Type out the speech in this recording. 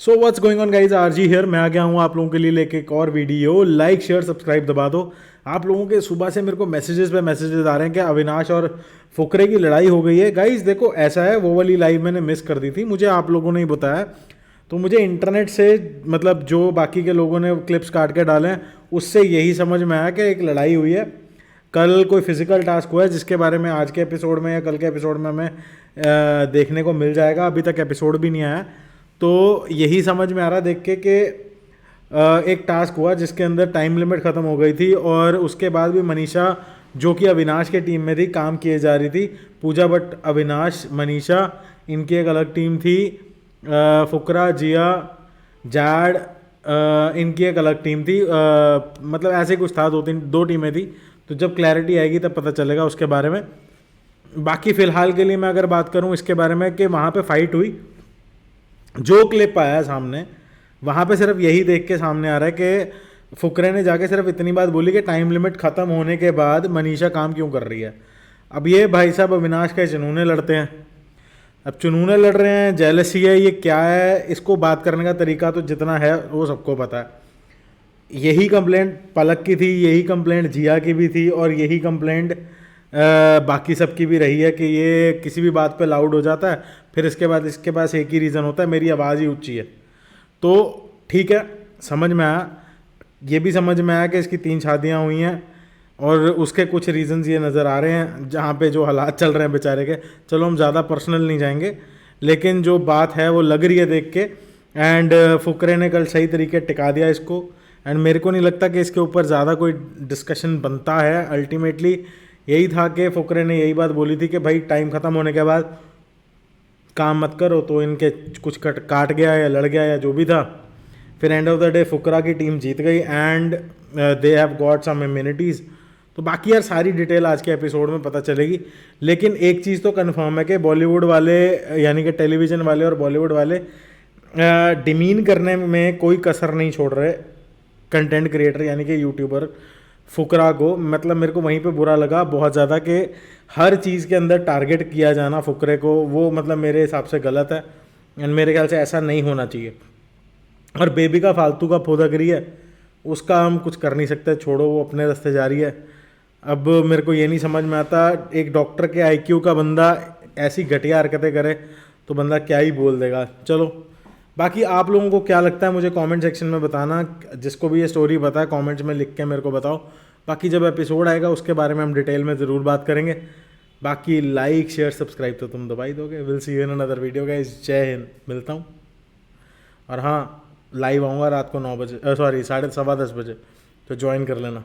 So what's going on guys, RG here. मैं आ गया हूँ आप लोगों के लिए लेके एक और वीडियो। लाइक शेयर सब्सक्राइब दबा दो। आप लोगों के सुबह से मेरे को मैसेजेस पे मैसेजेस आ रहे हैं कि अविनाश और फुकरे की लड़ाई हो गई है। गाइज देखो ऐसा है, वो वाली लाइव मैंने मिस कर दी थी, मुझे आप लोगों ने ही बताया। तो मुझे इंटरनेट से मतलब जो बाकी के लोगों ने क्लिप्स काट के डाले हैं उससे यही समझ में आया कि एक लड़ाई हुई है। कल कोई फिजिकल टास्क हुआ है जिसके बारे में आज के एपिसोड में या कल के एपिसोड में हमें देखने को मिल जाएगा। अभी तक एपिसोड भी नहीं आया। तो यही समझ में आ रहा देख के कि एक टास्क हुआ जिसके अंदर टाइम लिमिट ख़त्म हो गई थी और उसके बाद भी मनीषा जो कि अविनाश के टीम में थी काम किए जा रही थी। पूजा बट अविनाश मनीषा इनकी एक अलग टीम थी। फुकरा जिया जैड इनकी एक अलग टीम थी। मतलब ऐसे कुछ था, दो टीमें थी। तो जब क्लैरिटी आएगी तब पता चलेगा उसके बारे में। बाकी फ़िलहाल के लिए मैं अगर बात करूं इसके बारे में कि वहाँ पे फाइट हुई, जो क्लिप आया सामने वहाँ पे सिर्फ यही देख के सामने आ रहा है कि फुकरे ने जाके सिर्फ इतनी बात बोली कि टाइम लिमिट ख़त्म होने के बाद मनीषा काम क्यों कर रही है। अब ये भाई साहब अविनाश के चुनूने लड़ते हैं। अब चुनूने लड़ रहे हैं, जेलसी है, ये क्या है, इसको बात करने का तरीका तो जितना है वो सबको पता है। यही कंप्लेंट पलक की थी, यही कंप्लेंट जिया की भी थी और यही कंप्लेंट बाकी सबकी भी रही है कि ये किसी भी बात पे लाउड हो जाता है, फिर इसके बाद इसके पास एक ही रीज़न होता है, मेरी आवाज़ ही ऊंची है। तो ठीक है, समझ में आया। ये भी समझ में आया कि इसकी 3 शादियां हुई हैं और उसके कुछ रीजंस ये नज़र आ रहे हैं जहाँ पे जो हालात चल रहे हैं बेचारे के। चलो हम ज़्यादा पर्सनल नहीं जाएंगे, लेकिन जो बात है वो लग रही है देख के। एंड फुकरे ने कल सही तरीके टिका दिया इसको। एंड मेरे को नहीं लगता कि इसके ऊपर ज़्यादा कोई डिस्कशन बनता है। अल्टीमेटली यही था कि फुकरे ने यही बात बोली थी कि भाई टाइम ख़त्म होने के बाद काम मत करो। तो इनके कुछ काट गया या लड़ गया या जो भी था। फिर end of the day Fukra की टीम जीत गई and they have got some immunities. तो बाकी यार सारी डिटेल आज के एपिसोड में पता चलेगी। लेकिन एक चीज़ तो कन्फर्म है कि बॉलीवुड वाले यानी कि टेलीविज़न वाले और बॉलीवुड वाले डिमीन करने में कोई कसर नहीं छोड़ रहे कंटेंट क्रिएटर यानी कि यूट्यूबर फुकरा को। मतलब मेरे को वहीं पे बुरा लगा बहुत ज़्यादा कि हर चीज़ के अंदर टारगेट किया जाना फुकरे को, वो मतलब मेरे हिसाब से गलत है। एंड मेरे ख्याल से ऐसा नहीं होना चाहिए। और बेबी का फालतू का फोदागिरी है, उसका हम कुछ कर नहीं सकते, छोड़ो, वो अपने रास्ते जा रही है। अब मेरे को ये नहीं समझ में आता, एक डॉक्टर के आईक्यू का बंदा ऐसी घटिया हरकतें करे तो बंदा क्या ही बोल देगा। चलो बाकी आप लोगों को क्या लगता है मुझे कमेंट सेक्शन में बताना। जिसको भी ये स्टोरी पता है कमेंट्स में लिख के मेरे को बताओ। बाकी जब एपिसोड आएगा उसके बारे में हम डिटेल में ज़रूर बात करेंगे। बाकी लाइक शेयर सब्सक्राइब तो तुम दबाई दोगे। Will see you in another video guys. जय हिंद, मिलता हूँ। और हाँ, लाइव आऊँगा रात को 9 बजे, सॉरी 10:30 बजे, तो ज्वाइन कर लेना।